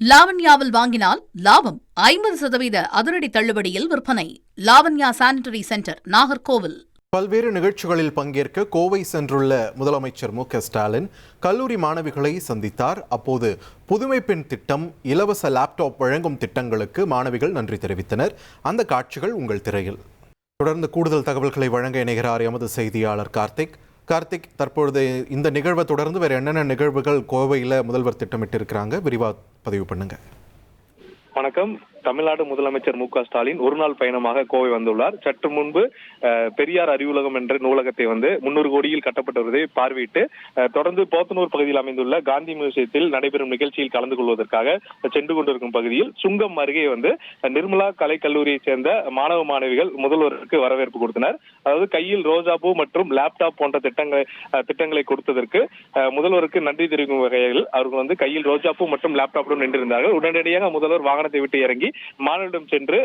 லாவண்யாவில் வாங்கினால் லாபம் 50% அதிரடி தள்ளுபடியில் விற்பனை. Lavanya sanitary centre, Nagercoil. பல்வேறு நிகழ்ச்சிகளில் பங்கேற்க கோவை சென்றுள்ள முதலமைச்சர் மு.க.ஸ்டாலின் கல்லூரி மாணவிகளை சந்தித்தார். அப்போது புதுமை பெண் திட்டம், இலவச லேப்டாப் வழங்கும் திட்டங்களுக்கு மாணவிகள் நன்றி தெரிவித்தனர். அந்த காட்சிகள் உங்கள் திரையில். தொடர்ந்து கூடுதல் தகவல்களை வழங்க இணைகிறார் எமது செய்தியாளர் கார்த்திக், தற்பொழுது இந்த நிகழ்வை தொடர்ந்து வேறு என்னென்ன நிகழ்வுகள் கோவையில் முதல்வர் திட்டமிட்டிருக்கிறாங்க, விரிவாக பதிவு பண்ணுங்க. வணக்கம். தமிழ்நாடு முதலமைச்சர் மு.க.ஸ்டாலின் ஒரு நாள் பயணமாக கோவை வந்துள்ளார். சற்று முன்பு பெரியார் அறிவுலகம் என்ற நூலகத்தை 300 கோடியில் கட்டப்பட்டு வருவதை பார்வையிட்டு தொடர்ந்து போத்தனூர் பகுதியில் அமைந்துள்ள காந்தி மியூசியத்தில் நடைபெறும் நிகழ்ச்சியில் கலந்து கொள்வதற்காக சென்று கொண்டிருக்கும் பகுதியில் சுங்கம் அருகே நிர்மலா கலை கல்லூரியை சேர்ந்த மாணவ மாணவிகள் முதல்வருக்கு வரவேற்பு கொடுத்தனர். அதாவது கையில் ரோஜாப்பூ மற்றும் லேப்டாப் போன்ற திட்டங்களை கொடுத்ததற்கு முதல்வருக்கு நன்றி தெரிவிக்கும் வகையில் அவர்கள் கையில் ரோஜாப்பூ மற்றும் லேப்டாப்புடன் நின்றிருந்தார்கள். உடனடியாக முதல்வர் வாகனத்தை விட்டு இறங்கி மாணவரிடம் சென்று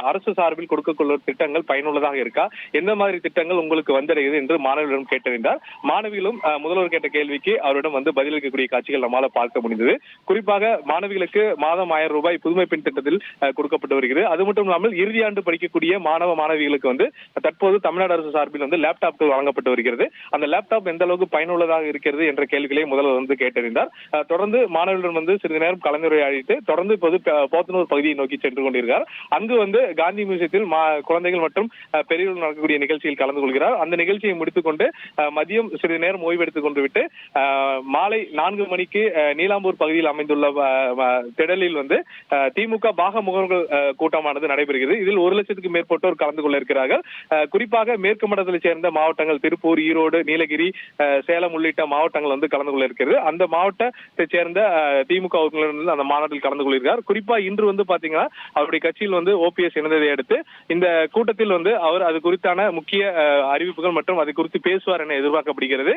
அரசு சார்பில் கொடுக்கக்கூடிய திட்டங்கள் பயனுள்ளதாக இருக்கா, எந்த மாதிரி திட்டங்கள் உங்களுக்கு வந்தடைகிறது என்று மாணவர்களிடம் கேட்டறிந்தார். மாணவிகளும் முதல்வர் கேட்ட கேள்விக்கு அவரிடம் பதிலளிக்கக்கூடிய காட்சிகள் நம்மால பார்க்க முடிந்தது. குறிப்பாக மாணவிகளுக்கு மாதம் 1000 ரூபாய் புதுமை பெண் திட்டத்தில் கொடுக்கப்பட்டு வருகிறது. அது மட்டும் இல்லாமல் இறுதி ஆண்டு படிக்கக்கூடிய மாணவ மாணவிகளுக்கு தற்போது தமிழ்நாடு அரசு சார்பில் லேப்டாப்கள் வழங்கப்பட்டு வருகிறது. அந்த லேப்டாப் எந்த அளவுக்கு பயனுள்ளதாக இருக்கிறது என்ற கேள்விகளை முதல்வர் கேட்டறிந்தார். தொடர்ந்து மாணவர்களிடம் சிறிது நேரம் கலந்துரையாடிட்டு தொடர்ந்து போத்தனூர் பகுதியை நோக்கி சென்று கொண்டிருக்கிறார். அங்கு காந்தி மியூசியத்தில் குழந்தைகள் மற்றும் பெரியவர்கள் நடக்கக்கூடிய நிகழ்ச்சியில் கலந்து கொள்கிறார். அந்த நிகழ்ச்சியை முடித்துக் கொண்டு மதியம் சிறிது நேரம் ஓய்வு எடுத்துக் கொண்டு விட்டு மாலை 4 மணிக்கு நீலாம்பூர் பகுதியில் அமைந்துள்ள திடலில் திமுக பாக முகவர்கள் கூட்டமானது நடைபெறுகிறது. இதில் 1 லட்சத்துக்கு மேற்பட்டோர் கலந்து கொள்ள இருக்கிறார்கள். குறிப்பாக மேற்கு மண்டலத்தை சேர்ந்த மாவட்டங்கள் திருப்பூர், ஈரோடு, நீலகிரி, சேலம் உள்ளிட்ட மாவட்டங்கள் கலந்து கொள்ள இருக்கிறது. அந்த மாவட்டத்தை சேர்ந்த திமுக உறுப்பினர்கள் அந்த மாநாட்டில் கலந்து கொள்கிறார். குறிப்பா இன்று பாத்தீங்கன்னா அவருடைய கட்சியில் ஓபிஎஸ் இணைந்ததை அடுத்து இந்த கூட்டத்தில் அவர் அது குறித்தான முக்கிய அறிவிப்புகள் மற்றும் அது குறித்து பேசுவார் என எதிர்பார்க்கப்படுகிறது.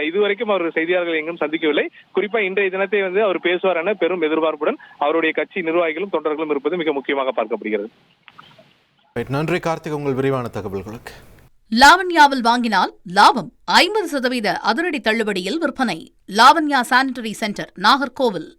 இதுவரைக்கும் அவர் செய்தியாளர்கள் எங்கும் சந்திக்கவில்லை. குறிப்பா இன்றைய தினத்தை அவர் பேசுவார் என பெரும் எதிர்பார்ப்புடன் அவருடைய கட்சி நிர்வாகிகளும் தொண்டர்களும் இருப்பது மிக முக்கியமாக பார்க்கப்படுகிறது. நன்றி கார்த்திக், உங்கள் விரிவான தகவல்களுக்கு. லாவண்யாவில் வாங்கினால் லாபம் 50% அதிரடி தள்ளுபடியில் விற்பனை. Lavanya sanitary centre, Nagercoil.